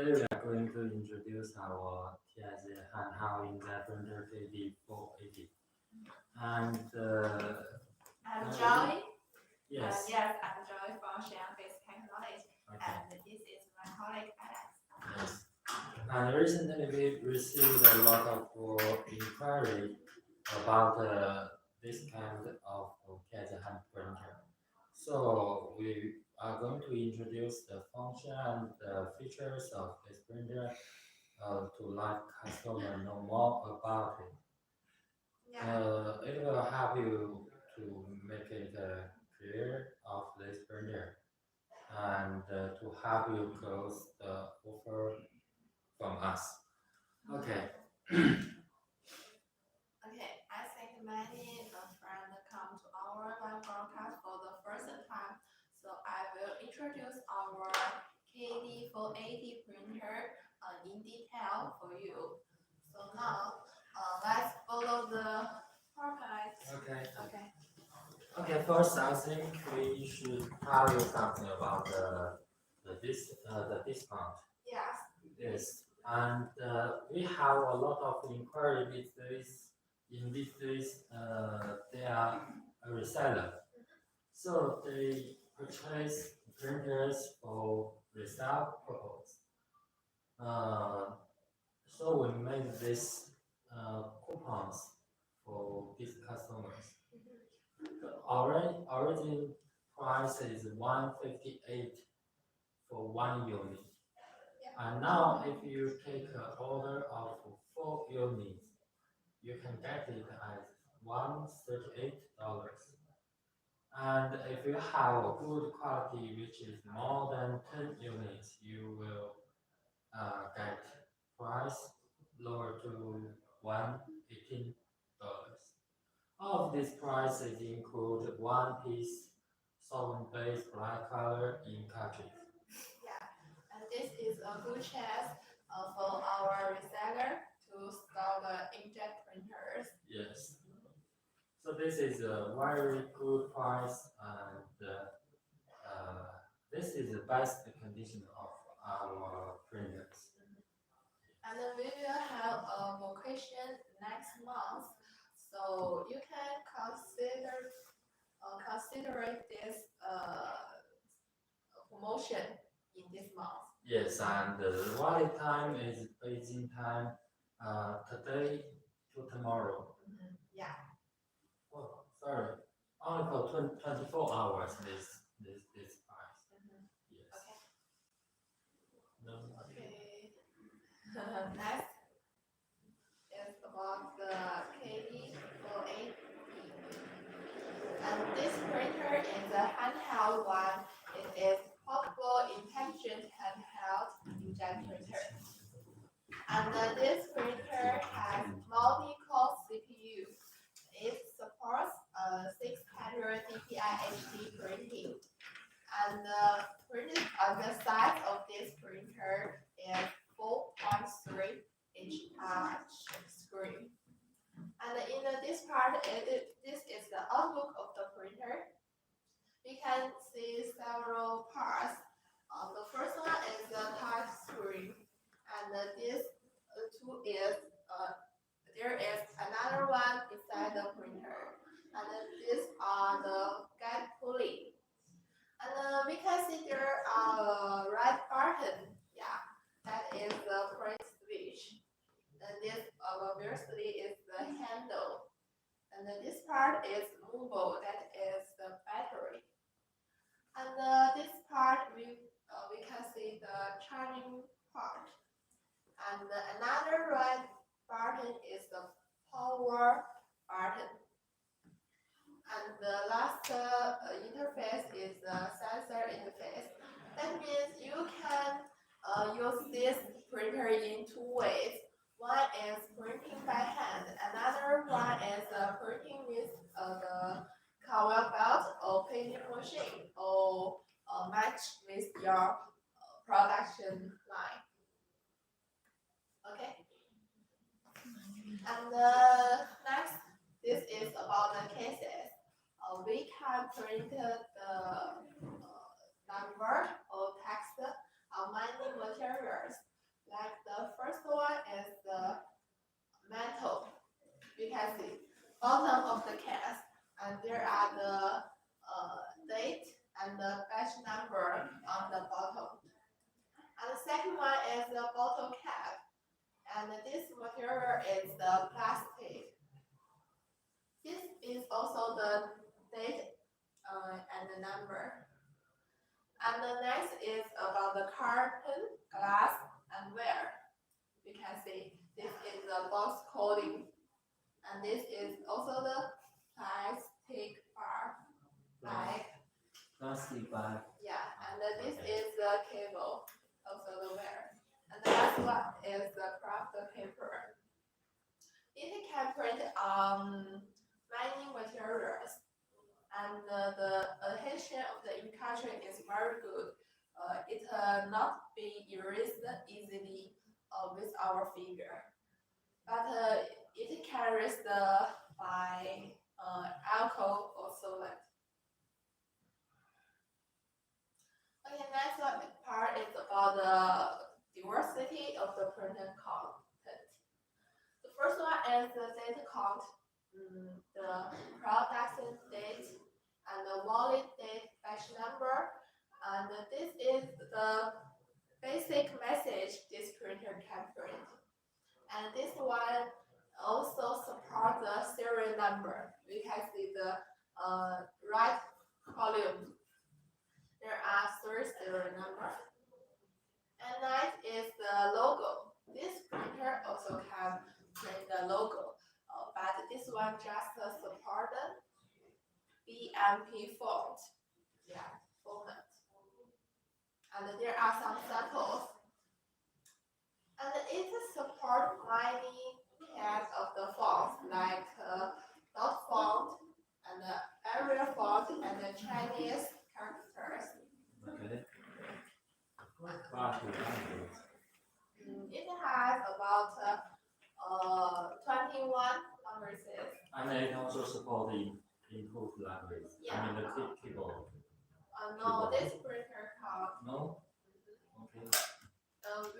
Today we are going to introduce our TIZ handheld inkjet printer KD480. And I'm Joy. Yes. Yes, I'm Joy from Shanghai's Technology. Okay. And this is my colleague Alex. Yes. And recently we received a lot of inquiry about this kind of TIZ hand printer. So we are going to introduce the function and the features of this printer to let customer know more about it. Yeah. It will help you to make it clear of this printer and to help you close the offer from us. Okay. Okay, I think many friends come to our live broadcast for the first time. So I will introduce our KD480 printer in detail for you. So now let's follow the PowerPoint. Okay. Okay. Okay. First, I think we should tell you something about the discount. Yes. Yes, and we have a lot of inquiry these days. In these days, they are a reseller, so they purchase printers for resale purpose. Uh, so we made this coupons for these customers. The origin price is 158 for 1 unit. And now, if you take an order of 4 units, you can get it at $138. And if you have a good quality, which is more than 10 units, you will get price lower to $118. All of these prices include one piece solvent-based black color ink cartridge. Yeah, and this is a good chance for our reseller to store the inkjet printers. Yes. So this is a very good price, and this is the best condition of our printers. And then we will have a vacation next month, so you can consider this promotion in this month. Yes, and the valid time is Beijing time, today to tomorrow. Yeah. Oh, sorry, only for 24 hours. This price. Yes. Okay. No. Okay. Next is about the KD480. And this printer is a handheld one. It is portable, intelligent handheld inkjet printer. And this printer has multi-core CPU. It supports 600 dpi HD printing. And the size of this printer is 4.3 inch touch screen. And in this part, this is the outlook of the printer. We can see several parts. The first one is the touch screen, and this two is there is another one beside the printer, and these are the guide pulley. And we can see there are a red button. Yeah, that is the print switch. And this obviously is the handle. And then this part is movable. That is the battery. And this part we can see the charging part. And another red button is the power button. And the last interface is the sensor interface. That means you can use this printer in two ways. One is printing by hand. Another one is printing with the cover belt or painting machine or match with your production line. Okay. And next, this is about the cases. We can print the number or text on many materials. is the bottle cap, and this material is the plastic. This is also the date and the number. And the next is about the carton, glass, and ware. You can see this is the box coating, and this is also the plastic bar, like Plastic bag. yeah, and then this is the cable, also the ware. And the last one is the craft paper. It can print many materials, and the adhesion of the ink cartridge is very good. It not be erased easily with our finger, but it carries the by alcohol or solvent. Okay, next one part is about the diversity of the printed content. The first one is the date count, the production date, and the wallet date, batch number, and this is the basic message this printer can print. And this one also support the serial number. We can see the right column. There are 3 serial numbers. And next is the logo. This printer also can print the logo, but this one just support the BMP font. Yeah, format. And there are some samples. And it supports many kinds of the fonts like dot font and Arial font and the Chinese characters. Okay. It has about 21 languages. And it also support the input language. Yeah. I mean the keyboard. No, this printer can't. No? Okay.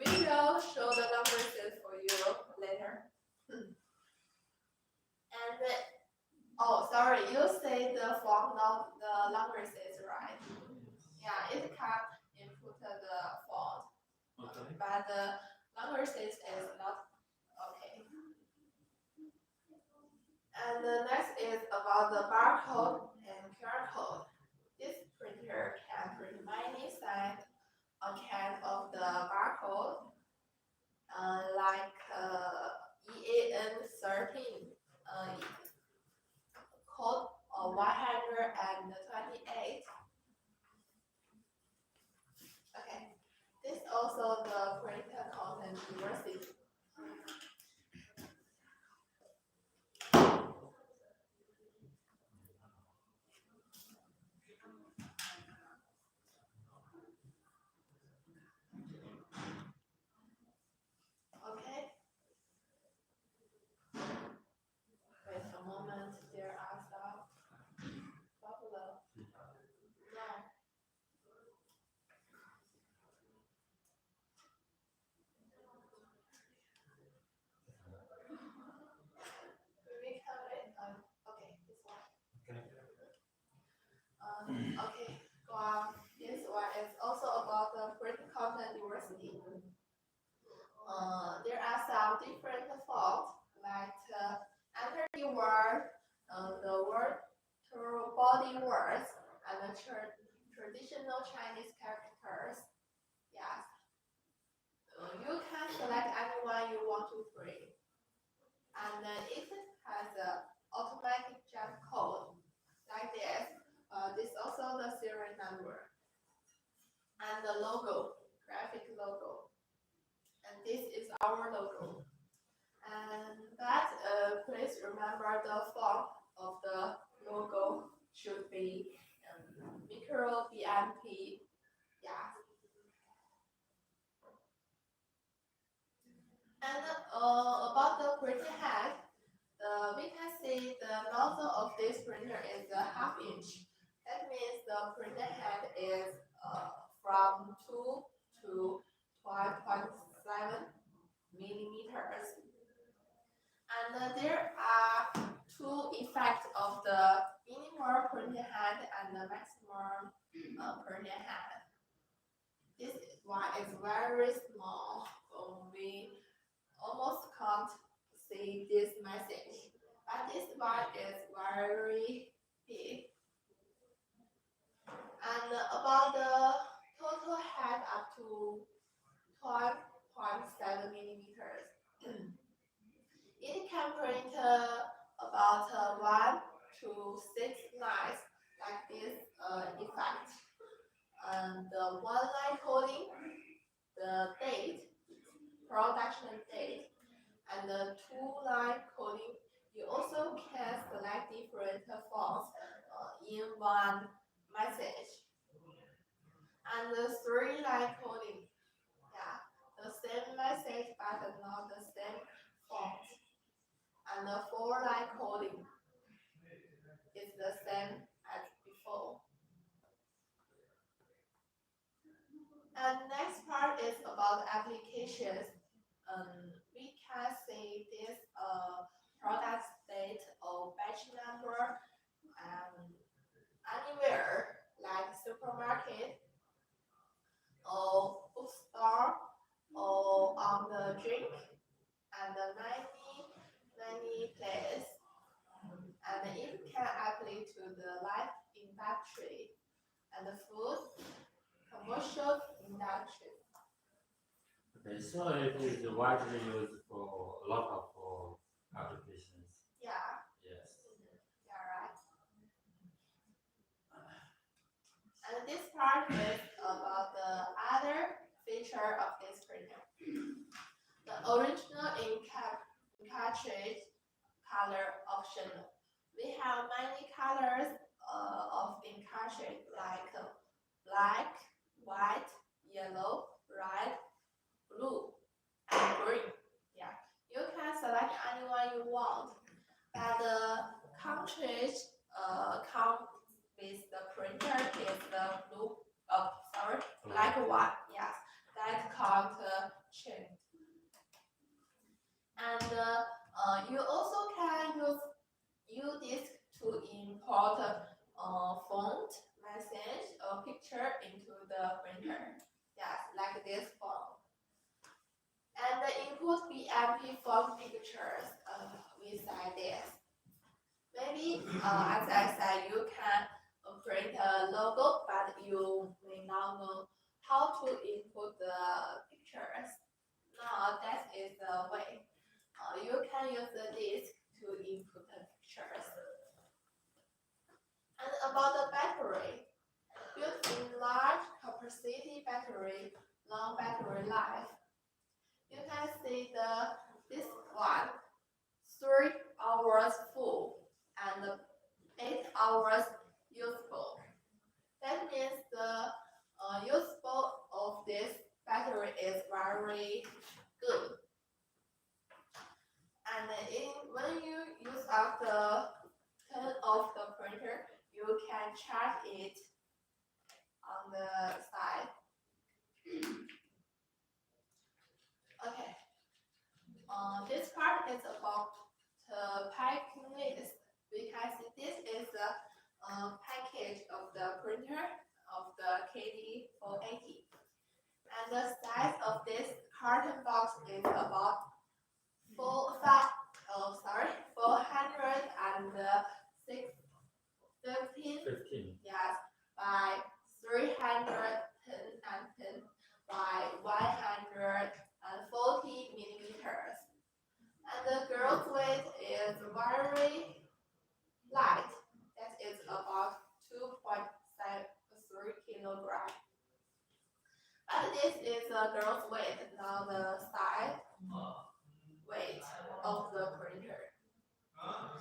We will show the languages for you later. And oh, sorry, you say the font, not the languages, right? Yeah, it can input the font, Okay. but the languages is not okay. And the next is about the barcode and QR code. This printer can print many signs on can of the barcode, like EAN13 code 128. Okay, this also the printer content diversity. Okay. Wait a moment, there are some popular. No. We can wait. Okay, this one. Okay, go on. This one is also about the print content diversity. There are some different fonts, like enter the word, the word to body words, and the traditional Chinese characters. Yes. You can select any one you want to print. And it has an automatic jump code, like this. This also the serial number. And the logo, graphic logo. And this is our logo. And that please remember the font of the logo should be micro BMP. Yeah. And about the printing head, we can see the nozzle of this printer is a ½ inch. That means the printer head is from 2 to 12.7 millimeters. And there are 2 effects of the minimal printing head and the maximum printing head. This one is very small, so we almost can't see this message. But this one is very big. And about the total height up to 12.7 millimeters. It can print about 1 to 6 lines like this effect. And the one line coding, the date, production date, and the two line coding. You also can select different fonts in one message. And the three line coding, yeah, the same message but not the same font. And the four line coding is the same as before. And next part is about applications. We can see this product state or batch number anywhere like supermarket or bookstore or on the drink and many places. And it can apply to the light industry and the food commercial industry. Okay, so it is widely used for a lot of applications. Yeah. Yes. Yeah, right. And this part is about the other feature of this printer. The original ink cartridge color option. We have many colors of ink cartridge like black, white, yellow, red, blue, and green. Yeah, you can select any one you want. But the cartridge comes with the printer is the blue. Black one. Yes, that can't change. And you also can use U-Disk to import font, message, or picture into the printer. Yes, like this font. And the input BMP font pictures beside this. Maybe, as I said, you can print a logo, but you may not know how to input the pictures. Now, that is the way. You can use the disk to input the pictures. And about the battery, built-in large capacity battery, long battery life. You can see this one, 3 hours full and 8 hours useful. That means the useful of this battery is very good. And when you use up the turn off the printer, you can charge it on the side. Okay. This part is about the packing list. Because this is the package of the printer of the KD480. And the size of this carton box is about 415. Yes, by 310 by 140 millimeters. And the girl's weight is very light. That is about 2.3 kilograms. But this is the girl's weight, not the side weight of the printer.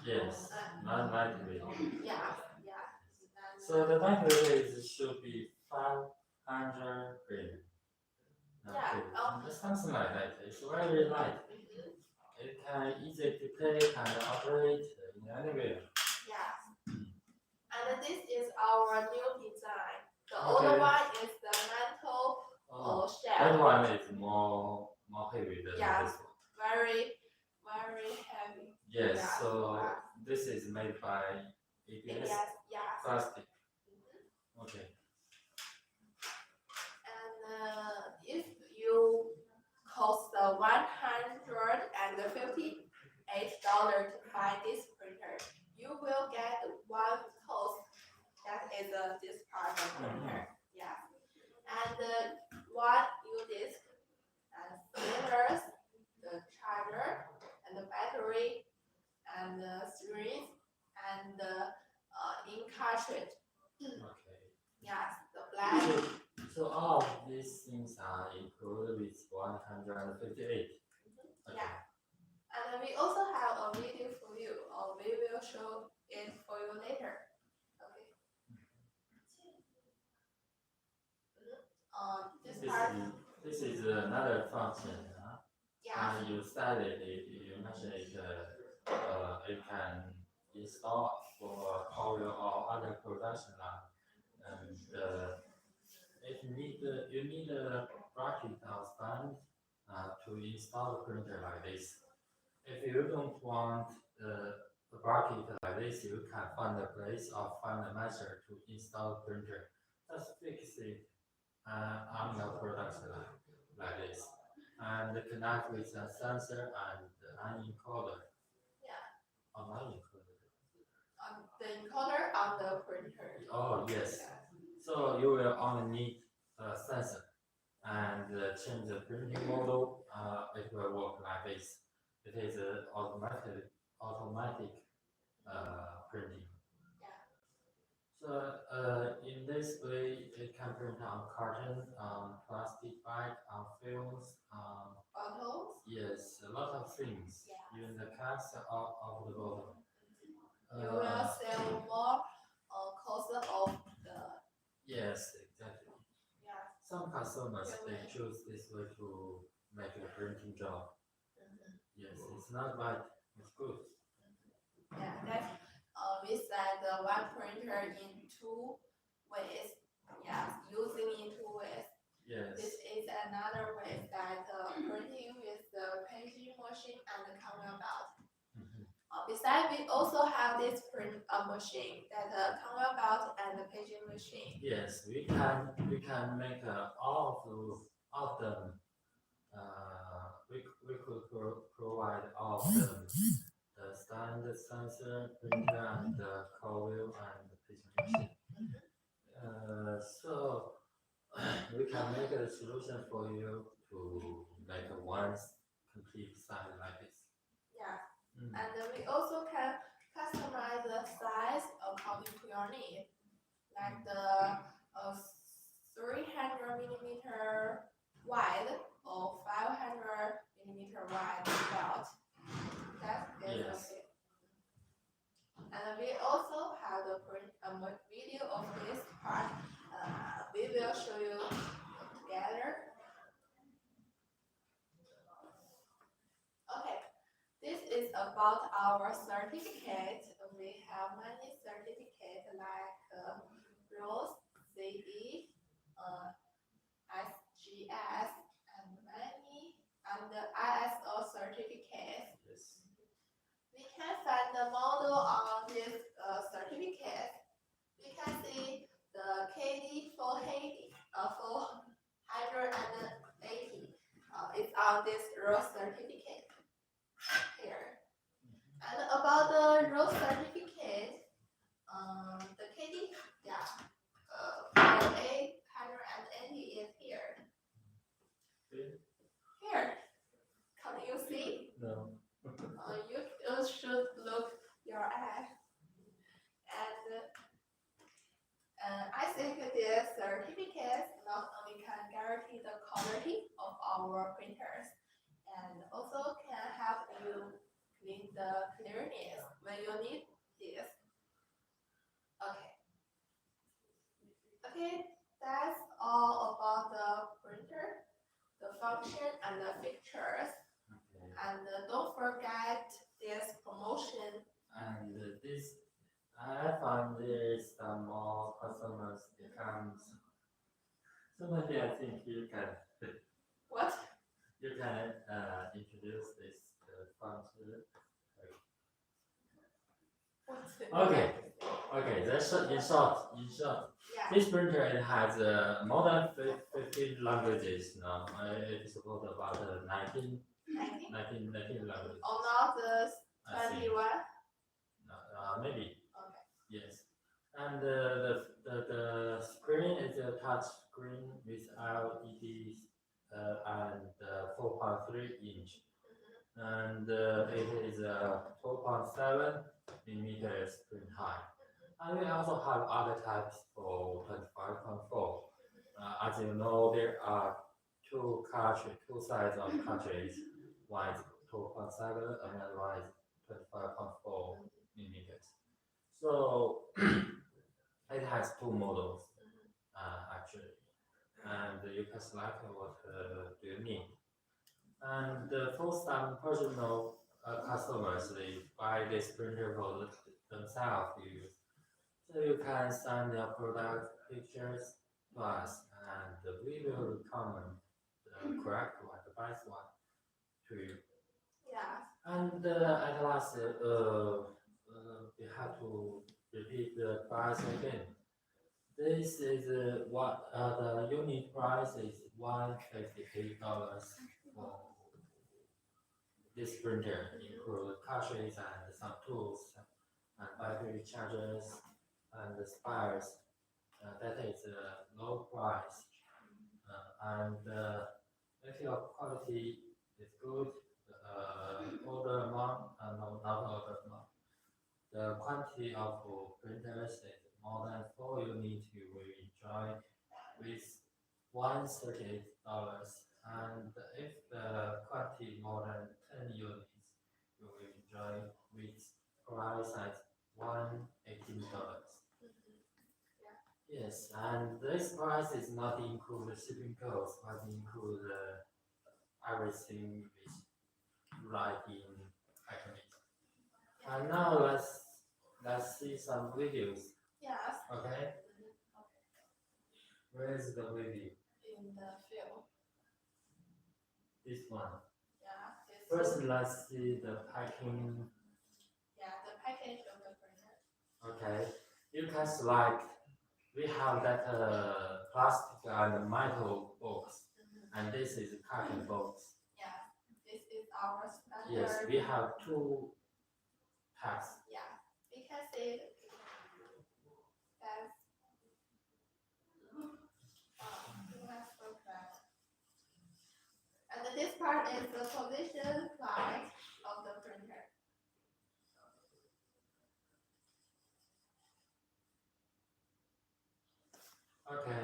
Yes, not lightweight. Yeah. So the lightweight should be 500 grams. Something like that. It's very light. It can easy to take and operate in anywhere. Yes. And this is our new design. The other one is the mantle shell. That one is more heavy than this one. Very heavy. Yes, so this is made by ABS plastic. Okay. And cartridge. Okay. Yes, the black. So all of these things are included with 158. Okay. Yeah. And we also have a video for you, or we will show it for you later. Okay. This is another function. Yeah. You studied it. You mentioned it. It can install for Oreo or other production line, and you need a bracket or stand to install the printer like this. If you don't want the bracket like this, you can find a place or find a method to install the printer. Just fix it on your production line like this, and connect with a sensor and an encoder. Yeah. An encoder. The encoder on the printer. Oh yes. So you will only need a sensor and change the printing model. It will work like this. It is automatic printing. Yeah. So in this way, it can print on carton, on plastic bag, on films, Bottles. yes, a lot of things. Yeah. Even the caps of the bottle. You will save more cost of the. Yes, exactly. Yeah. Some customers they choose this way to make a printing job. Yes, it's not bad. It's good. Yeah, that's we said the one printer in two ways. Yes, using in two ways. Yes. This is another way that printing with the paging machine and the conveyor belt. Besides, we also have this print machine, that conveyor belt and the paging machine. Yes, we can make all of them. We could provide all of them. The stand, the sensor, printer, and the coil and the paging machine. So we can make a solution for you to make one complete site like this. Yeah. And we also can customize the size according to your need, like the 300 millimeter wide or 500 millimeter wide belt. That is okay. And we also have the video of this part. We will show you together. Okay, this is about our certificate. We have many certificates like ROSE, CE, SGS, and many, and the ISO certificates. Yes. We can find the model on this certificate. We can see the KD 480, 480. It's on this ROSE certificate here. And about the ROSE certificate, the KD, yeah, 880 is here. Here. Can you see? No. You should look your eye. And I think this certificate not only can guarantee the quality of our printers, and also can help you clean the clearness when you need this. Okay. Okay, that's all about the printer, the function, and the features. Okay. And don't forget this promotion. And this, I found there's some more customers becomes. So maybe I think you can. What? You can introduce this function. Okay. Okay. That's in short. Yeah. This printer it has more than 15 languages now. It supports about 19 languages. Or not the 21? Maybe. Okay. Yes. And the screen is a touch screen with LEDs and 4.3 inch. And it is 4.7 millimeter screen height. And we also have other types for 25.4. As you know, there are two sides of cartridge. One is 2.7 and another one is 25.4 millimeters. So it has two models actually, and you can select what do you need. And for some personal customers, they buy this printer for themselves to use. So you can send your product pictures to us, and we will recommend the correct one, the best one to you. Yeah. And at last, we have to repeat the price again. This is what the unit price is $158 for this printer, include cartridge and some tools and battery chargers and the spares. That is a low price. And if your quality is good, order amount and not order amount. The quantity of printers is more than 4 units you will enjoy with $138. And if the quantity more than 10 units, you will enjoy with price at $118. Yes, and this price is not include the shipping costs, but include everything is right in packaging. And now let's see some videos. Yes. Okay. Where is the video? In the field. This one. Yeah. First, let's see the packing. Yeah, the package of the printer. Okay. You can select. We have that plastic and metal box, and this is carton box. Yeah, this is our standard. Yes, we have two types. Yeah, we can see that's and this part is the position part of the printer. Okay,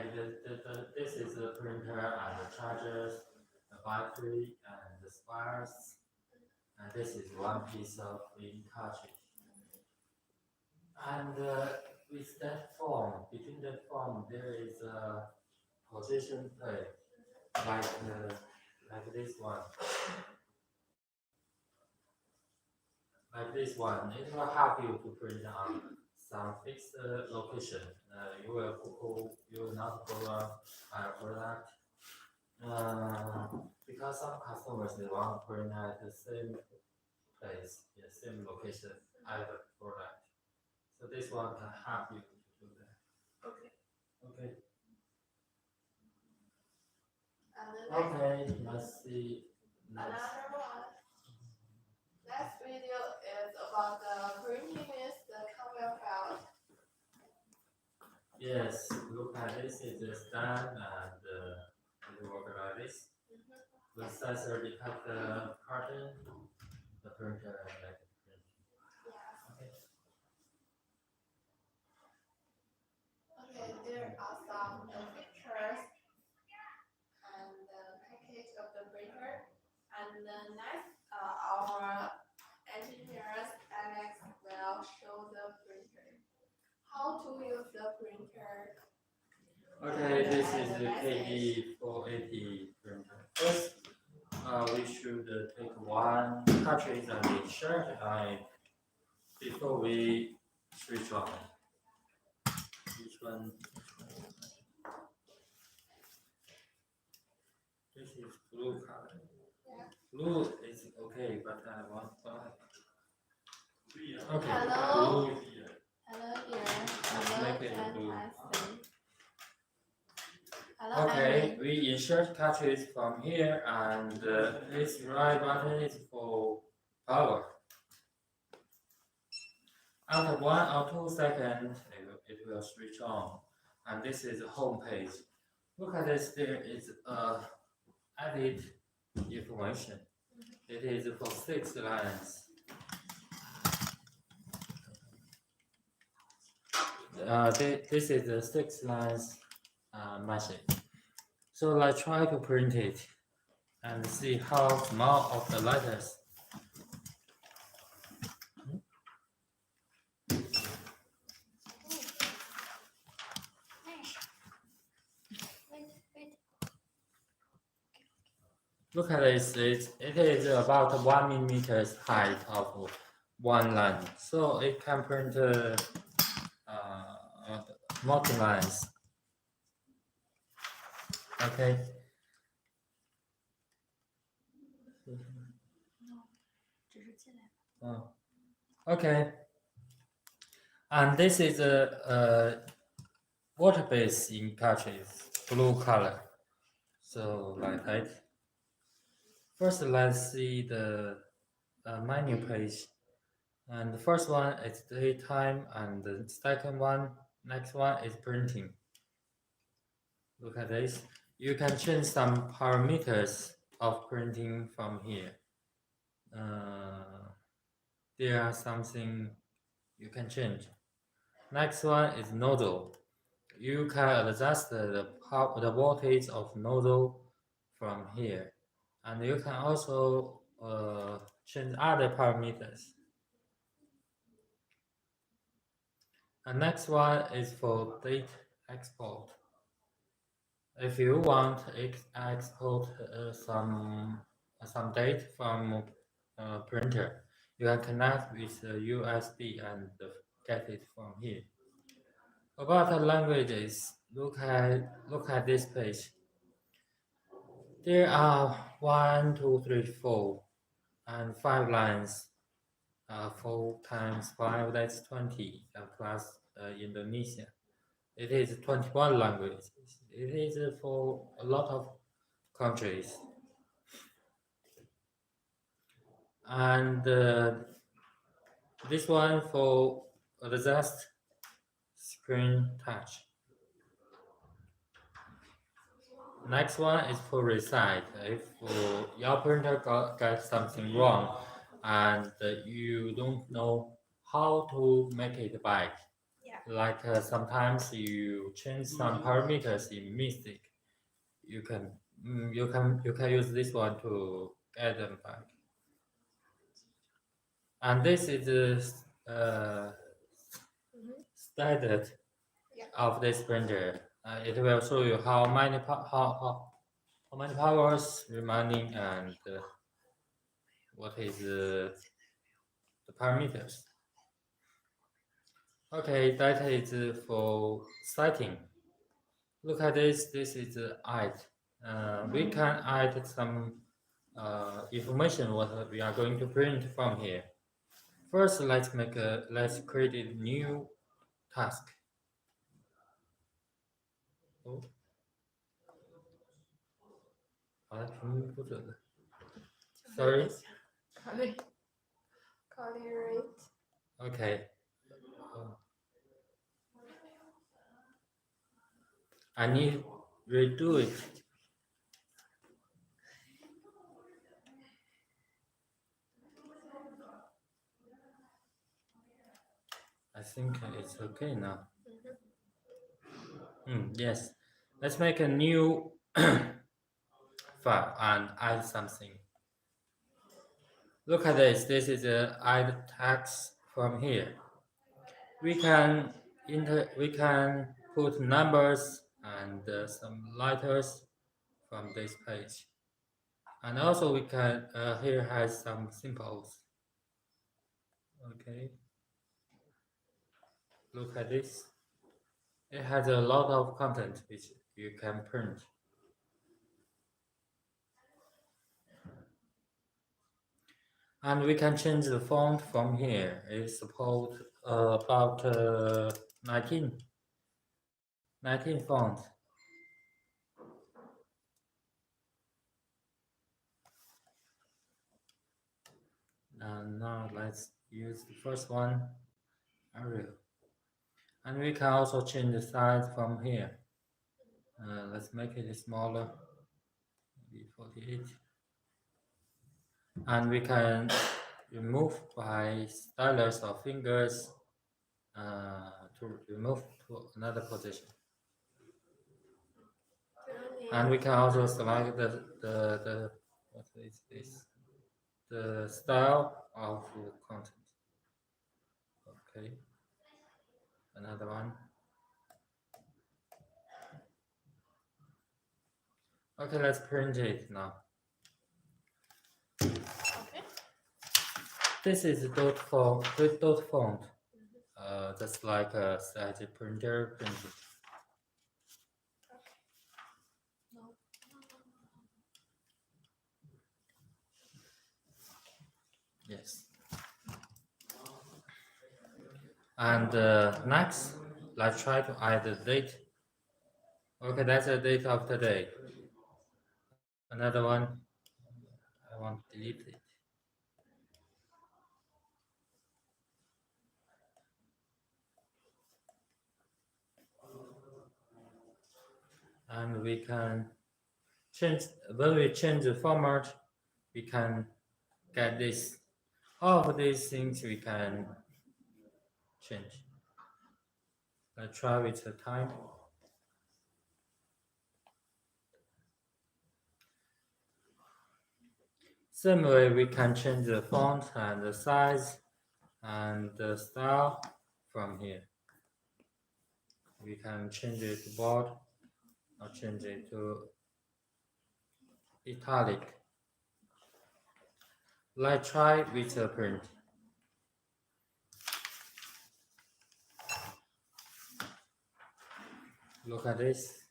this is the printer and the chargers, the battery and the spares, and this is one piece of ink cartridge. And with that form, between that form, there is a position plate, like this one. Like this one, it will help you to print on some fixed location. You will not go wrong by a product. Because some customers they want to print at the same place, the same location as the product. So this one can help you to do that. Okay. Okay. And Okay, let's see. Another one. Next video is about the printing with the conveyor belt. Yes, look at this. It is done and it works like this. The sensor detect the carton, the printer, and like the print. Yes. Okay, there are some pictures and the package of the printer. And next, our engineers Alex will show the printer. How to use the printer. Okay, this is the KD480 printer. First, we should take one cartridge and insert it before we switch on. Which one? This is blue color. Yeah. Blue is okay, but I want black. Okay, Hello. blue. Hello here. Let's Hello, make it blue. Hello, Okay, we insert cartridge from here, and this right button is for power. After 1 or 2 seconds, it will switch on, and this is the home page. Look at this. There is added information. It is for 6 lines. this is the 6 lines message. So let's try to print it and see how small of the letters. Look at this, it is about 1 millimeter height of one line, so it can print multi lines. Okay. Okay. And this is a water-based ink cartridge, blue color. So like that. First, let's see the menu page. And the first one is daytime, and the second one, next one is printing. Look at this. You can change some parameters of printing from here. There are something you can change. Next one is nozzle. You can adjust the voltage of nozzle from here, and you can also change other parameters. And next one is for date export. If you want to export some date from printer, you can connect with USB and get it from here. About the languages, look at this page. There are 1, 2, 3, 4, and 5 lines. 4 times 5, that's 20, plus Indonesia. It is 21 languages. It is for a lot of countries. And this one for adjust screen touch. Next one is for reset. If your printer got something wrong and you don't know how to make it back, like sometimes you change some parameters in mistake, you can use this one to get them back. And this is standard of this printer. It will show you how many powers remaining and what is the parameters. Okay, that is for setting. Look at this. This is add. We can add some information what we are going to print from here. First, let's create a new task. Oh. 好了，屏幕不准了。Sorry. Okay. I need redo it. I think it's okay now. Yes. Let's make a new file and add something. Look at this. This is the add text from here. We can put numbers and some letters from this page, and also we can here has some symbols. Okay. Look at this. It has a lot of content which you can print. And we can change the font from here. It supports about 19 fonts. And now let's use the first one, Arial. And we can also change the size from here. Let's make it smaller, maybe 48. And we can remove by stylus or fingers to remove to another position. And we can also select the what is this? The style of content. Okay. Another one. Okay, let's print it now. Okay. This is dot font. Just like a static printer printed. No. Yes. And next, let's try to add the date. Okay, that's the date of today. Another one, I want to delete it. And we can change, when we change the format, we can get this. All of these things we can change. Let's try with the time. Similarly, we can change the font and the size and the style from here. We can change it to bold or change it to italic. Let's try with the print. Look at this.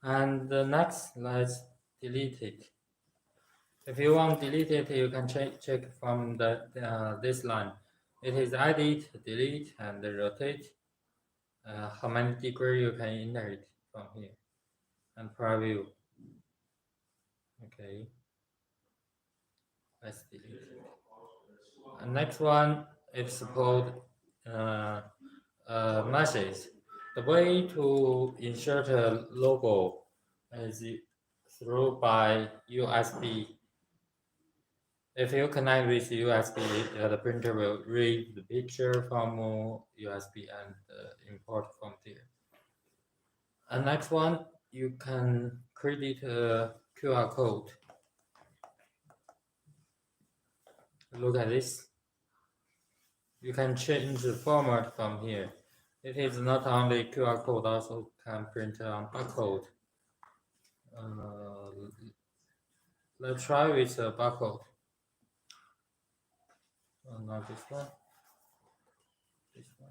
And the next, let's delete it. If you want to delete it, you can check from this line. It is edit, delete, and rotate. How many degrees you can enter it from here, and preview. Okay, let's delete it. And next one, it support message. The way to insert a logo is through by USB. If you connect with USB, the printer will read the picture from USB and import from there. And next one, you can create a QR code. Look at this. You can change the format from here. It is not only QR code, also can print on barcode. Let's try with a barcode. Not this one. This one.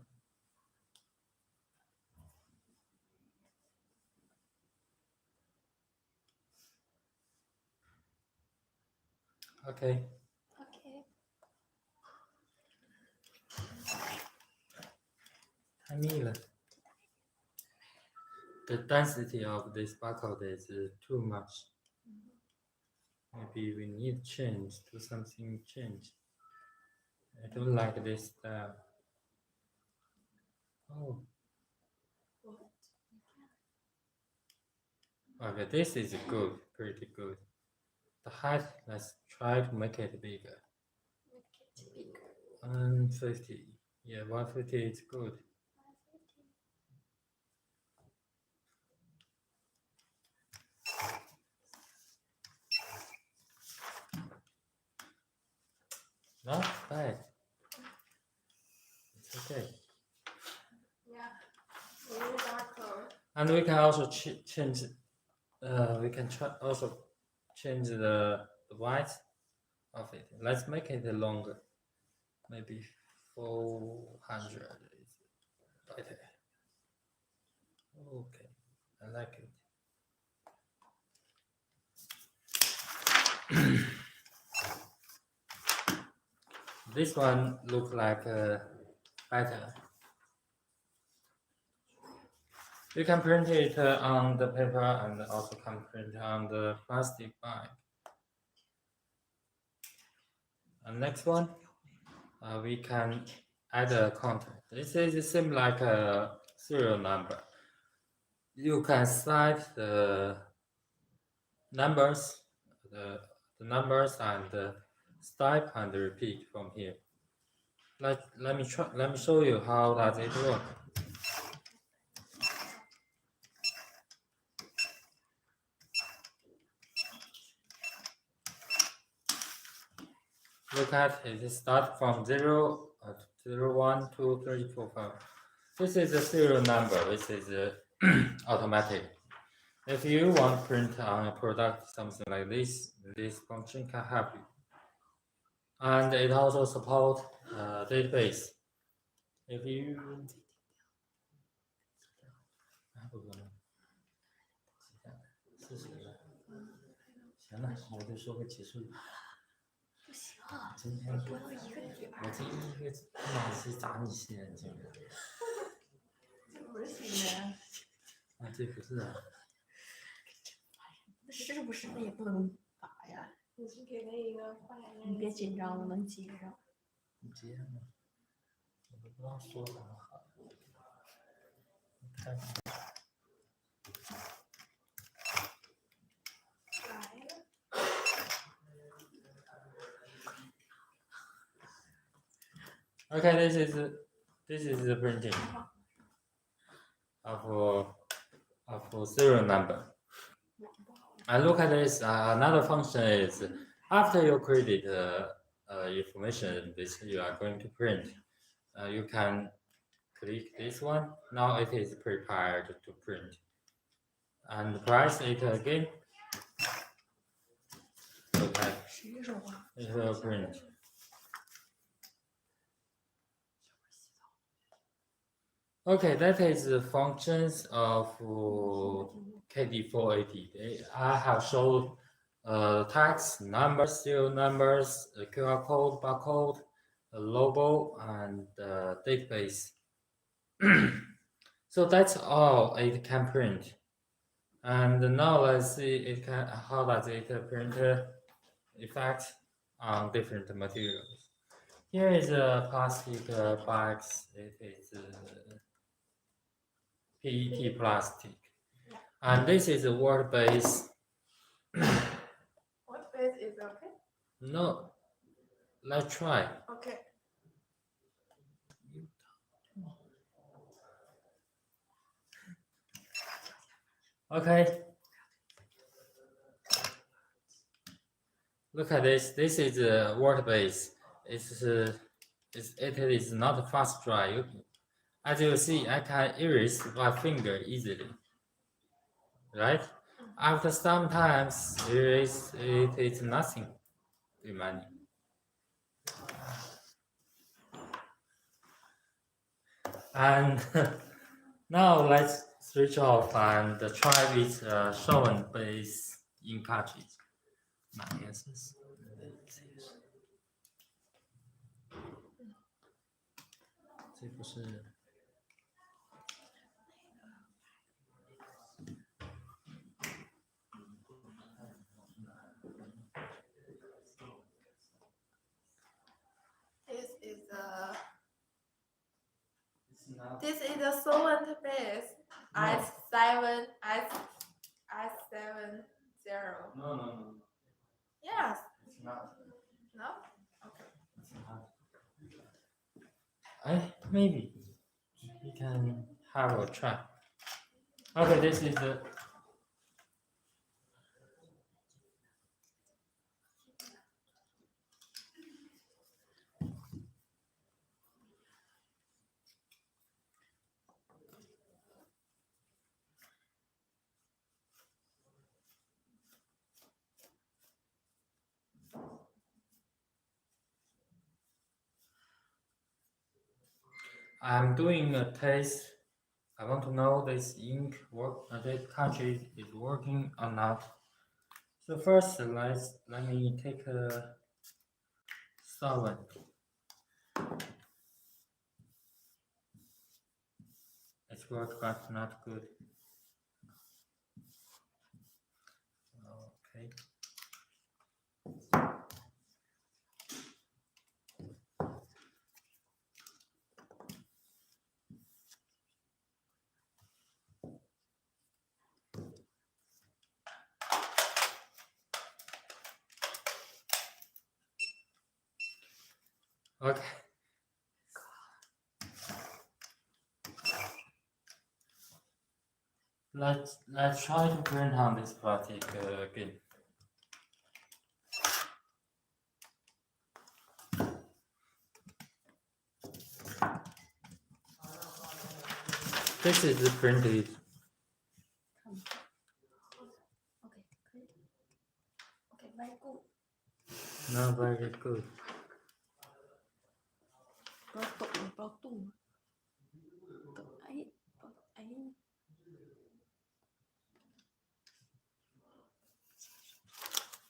Okay. Okay. Tiny. The density of this barcode is too much. Maybe we need change to something change. I don't like this style. Oh. Okay, this is good, pretty good. The height, let's try to make it bigger. Make it bigger. 150. Yeah, 150 is good. Not bad. It's okay. Yeah. Really darker. And we can also change. We can also change the width of it. Let's make it longer. Maybe 400 is better. Okay, I like it. This one look like better. You can print it on the paper and also can print on the plastic bag. And next one, we can add a content. This is the same like a serial number. You can cite the numbers, the numbers and type and repeat from here. Let me show you how does it work. Look at it start from 0, 0, 1, 2, 3, 4, 5. This is a serial number, which is automatic. If you want to print on a product, something like this function can help you. And it also supports database. If you 是谁呀？行了，我就说个结束。不行啊，今天播到一个点我这一个老是砸你新眼睛的。这不是新的。啊，这不是啊。那是不是那也不能打呀？你是给了一个坏人。你别紧张，我能接上。你接上，我都不知道说什么好。看。Okay, this is the printing of serial number. And look at this. Another function is after you created information this you are going to print. You can click this one. Now it is prepared to print. And press it again. Okay. It will print. Okay, that is the functions of KD480. I have shown text, numbers, serial numbers, QR code, barcode, logo, and database. So that's all it can print. And now let's see how does it print effect on different materials. Here is a plastic box. It is PET plastic. And this is a word base. Word base is okay? No, let's try. Okay. Okay. Look at this. This is a word base. It is not fast dry. As you see, I can erase my finger easily. Right? After some times, erase it is nothing remaining. And now let's switch off and try with shown base ink cartridge. 哪颜色是？这不是。This is a solvent base. S7 S70. No. Yes. It's not. No? Okay. It's not. Maybe we can have a try. Okay, this is the. I'm doing a test. I want to know this ink this cartridge is working or not. So first, let me take a solvent. It's work, but not good. Okay. Okay. Let's try to print on this plastic again. This is printed. OK，可以。OK，very good。 Not very good. 不要抖了，不要动了。哎，哎。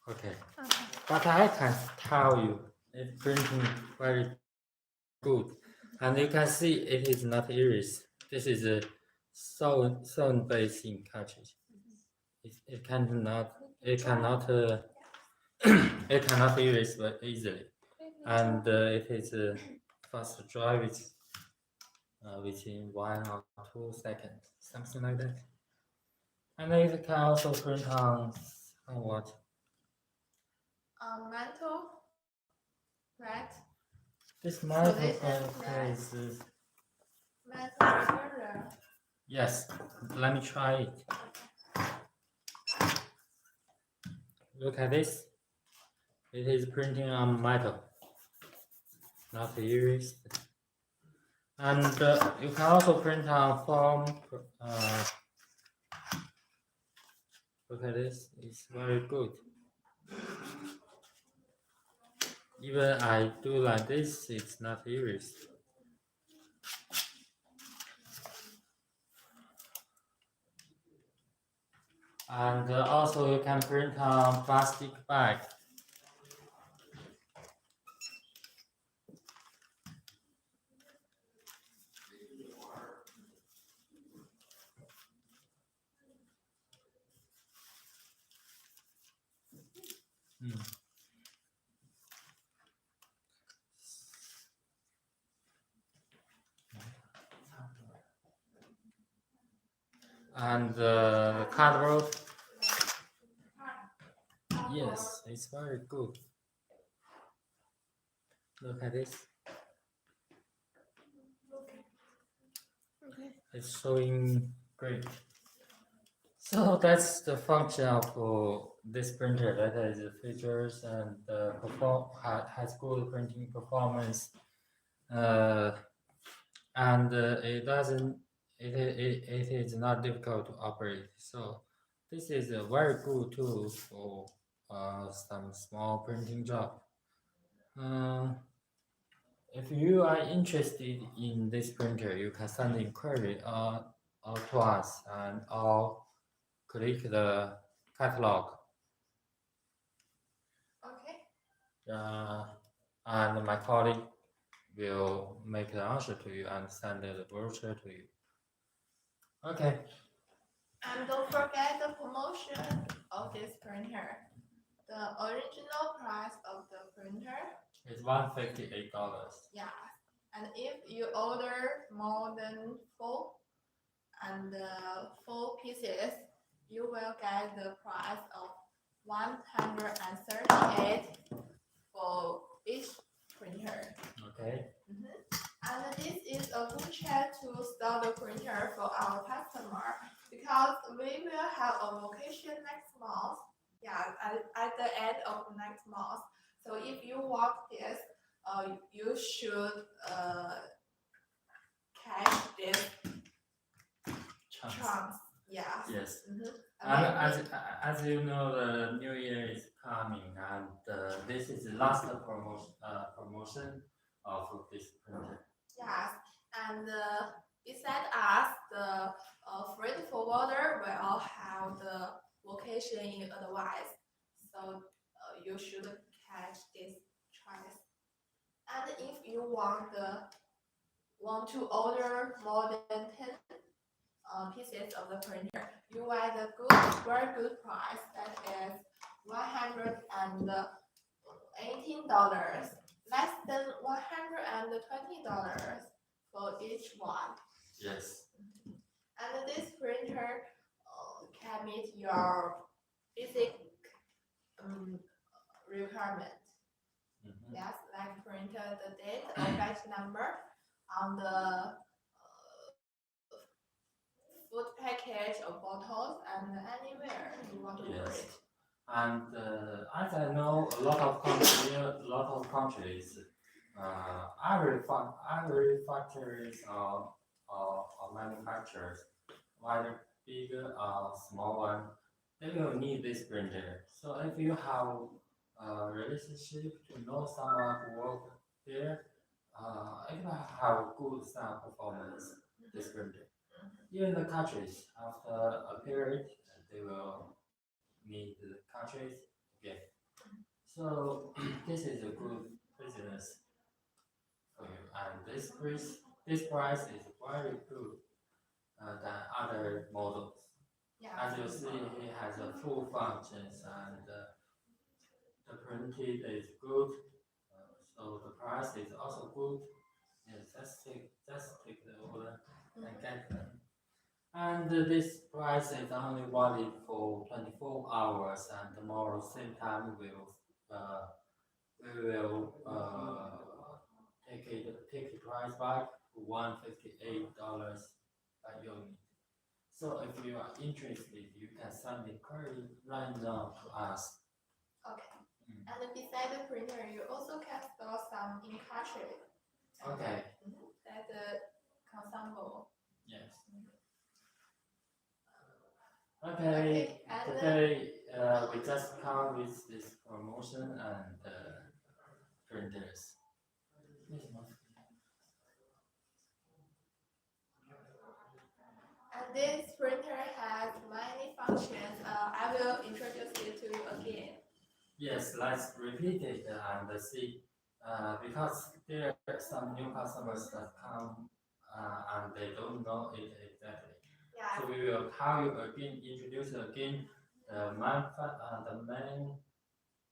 Okay. OK。 But I can tell you, it's printing very good, and you can see it is not erased. This is a sewn based ink cartridge. It cannot it cannot it cannot erase very easily, and it is fast dry within 1 or 2 seconds, something like that. And it can also print on what? Metal, right? This metal Position is Metal recorder. yes. Let me try it. Look at this. It is printing on metal, not erased. And you can also print on foam. Look at this. It's very good. Even I do like this, it's not erased. And also you can print on plastic bag. And the cardboard, yes, it's very good. Look at this. OK。 It's showing great. So that's the function of this printer. That is the features and has good printing performance. And it doesn't. It is not difficult to operate. So this is a very good tool for some small printing job. If you are interested in this printer, you can send inquiry to us and or click the catalog. Okay. And my colleague will make the answer to you and send the brochure to you. Okay. And don't forget the promotion of this printer. The original price of the printer, It's $158. yeah. And if you order more than 4 and 4 pieces, you will get the price of 138 for each printer. Okay. And this is a good chance to start the printer for our customer because we will have a vacation next month. Yeah, at the end of next month. So if you want this, you should catch this chance. Yeah. Yes. And And as you know, the new year is coming, and this is the last promotion of this printer. yes, and besides us, the freight forwarder will have the location in advice, so you should catch this choice. And if you want to order more than 10 pieces of the printer, you buy the very good price that is $118, less than $120 for each one. Yes. And this printer can meet your basic requirement. Yes, like print the date or batch number on the food package or bottles and anywhere you want to Yes. print. And as I know, a lot of countries, every factories or manufacturers, whether big or small one, they will need this printer. So if you have a relationship to know someone who work there, it will have good sound performance. This printer. Even the countries after a period, they will need the countries again. So this is a good business for you, and this price is very good than other models. Yeah. As you see, it has a full functions and the printed is good, so the price is also good. Yes, just take the order and get them. And this price is only valid for 24 hours, and tomorrow same time we will take the price back to $158 per unit. So if you are interested, you can send the query right now to us. Okay. And beside the printer, you also can store some ink cartridge. Okay. That's consumable. Yes. Okay. And Today we just come with this promotion and printers. and this printer has many functions. I will introduce it to you again. Yes, let's repeat it and see. Because there are some new customers that come and they don't know it exactly. Yeah. So we will tell you again, introduce again the main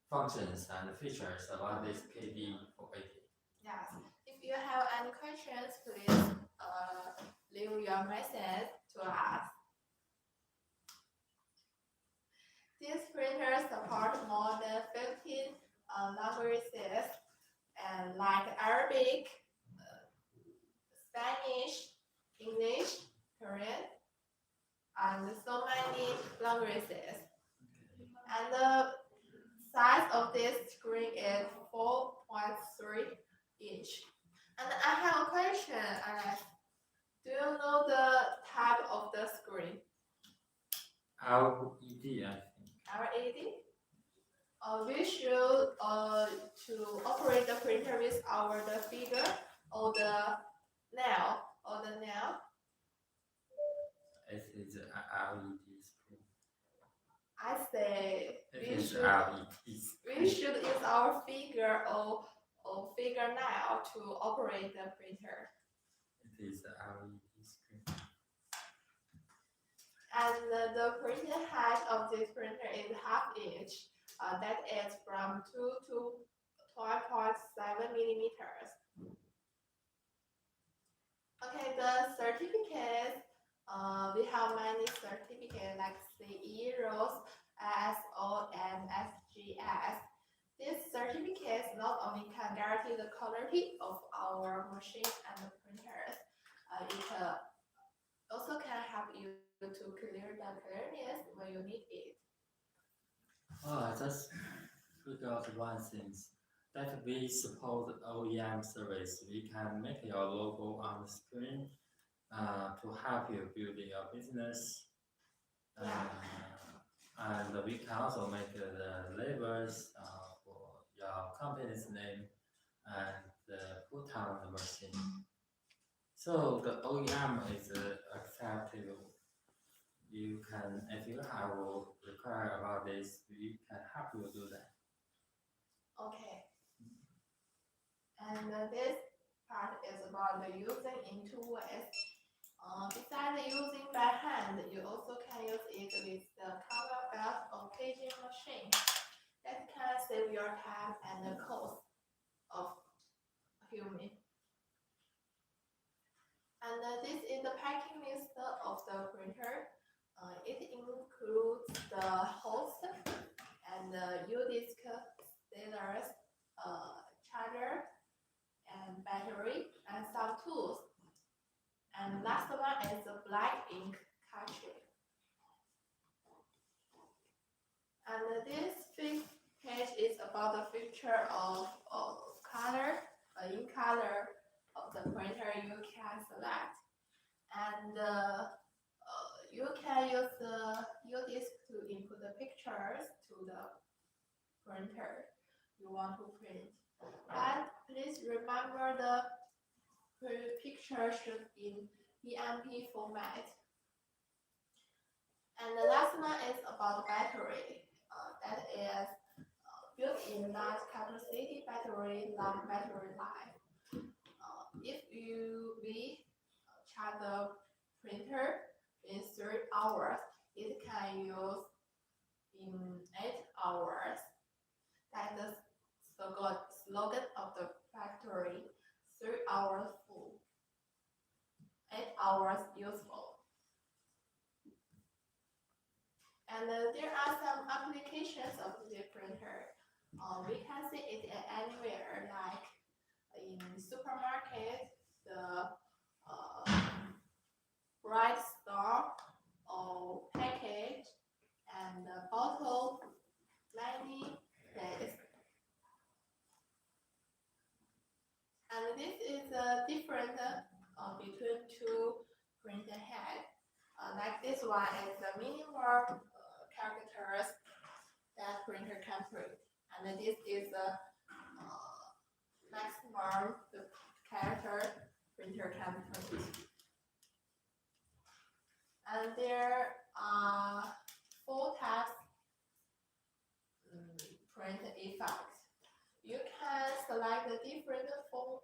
functions and features about this KD480. Yes. If you have any questions, please leave your message to us. This printer supports more than 15 languages, and like Arabic, Spanish, English, Korean, and so many languages. And the size of this screen is 4.3 inch. And I have a question, Alex. Do you know the type of the screen? LED, I think. LED? We should to operate the printer with the finger or the nail It is a LED screen. I say It is LED we screen. should use our finger or fingernail to operate the printer. It is a LED screen. And the printing height of this printer is half inch. That is from 2 to 12.7 millimeters. Okay, the certificates. We have many certificates like CE, ROS, ISO, and SGS. These certificates not only can guarantee the quality of our machines and the printers, it also can help you to clear the clearness when you need it. Oh, I just forgot one thing. That we support OEM service. We can make your logo on the screen to help you build your business. And we can also make the labels for your company's name and put on the machine. So the OEM is acceptable. You can, if you have require about this, we can help you do that. Okay. And this part is about the using in 2 ways. Besides using by hand, you also can use it with the cover belt or caging machine. That can save your time and the cost of human. And this is the packing list of the printer. It includes the host and U-disc, stylus, is the black ink cartridge. And this fifth page is about the feature of color, in color of the printer you can select. And you can use this to input the pictures to the printer you want to print. And please remember the picture should be in EMP format. And the last one is about battery. That is built-in large capacity battery, long battery life. If we charge the printer in 3 hours, it can use in 8 hours. That's the slogan of the factory: 3 hours full, 8 hours useful. And there are some applications of the printer. We can see it anywhere, like in supermarket, the bright store, or package, and the bottle, many things. And this is a different between two printer head. Like this one is the minimum characters that printer can print, and this is the maximum the character printer can print. And there are 4 types print effects. You can select the different font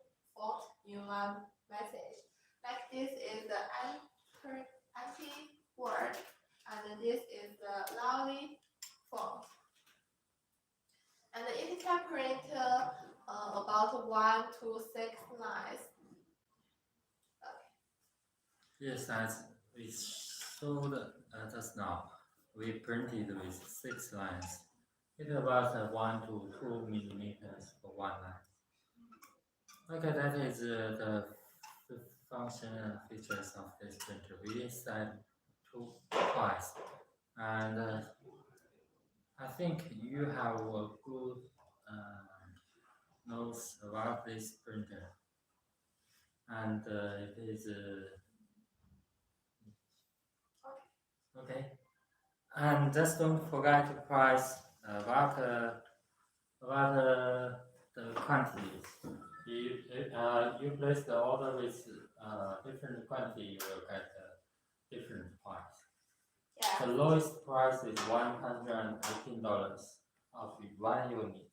in one message. Like this is the anti-word, and this is the loudly font. And it can print about 1 to 6 lines. Yes, as we showed just now, we printed with 6 lines. It's about 1 to 2 millimeters for 1 line. Okay, that is the function and features of this printer. We said twice, and I think you have a good notes about this printer, and it is okay. And just don't forget to price about the quantities. You place the order with different quantity, you will get a different price. Yeah. The lowest price is $118 of 1 unit.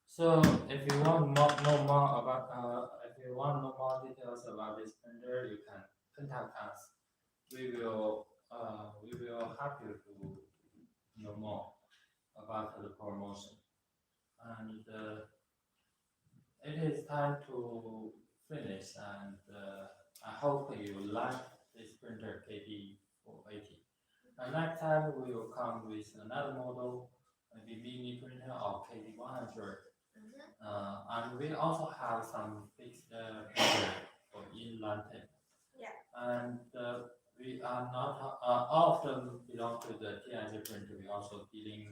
So if you want know more about if you want know more details about this printer, you can contact us. We will help you to know more about the promotion. And it is time to finish, and I hope you like this printer KD480. Next time we will come with another model, maybe mini printer or KD100. And we also have some fixed printer for inline type. Yeah. And we are not all of them belong to the TIG printer. We also dealing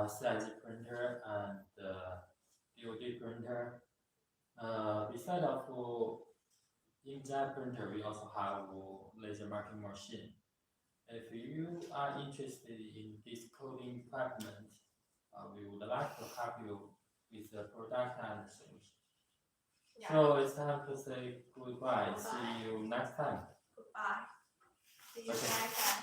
CIG printer and DOD printer. Besides of inkjet printer, we also have laser marking machine. If you are interested in this coding equipment, we would like to help you with the product and the solution. Yeah. So it's time to say goodbye. See you next time. Goodbye. See you Okay. next time.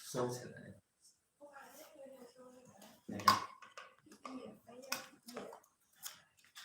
So today.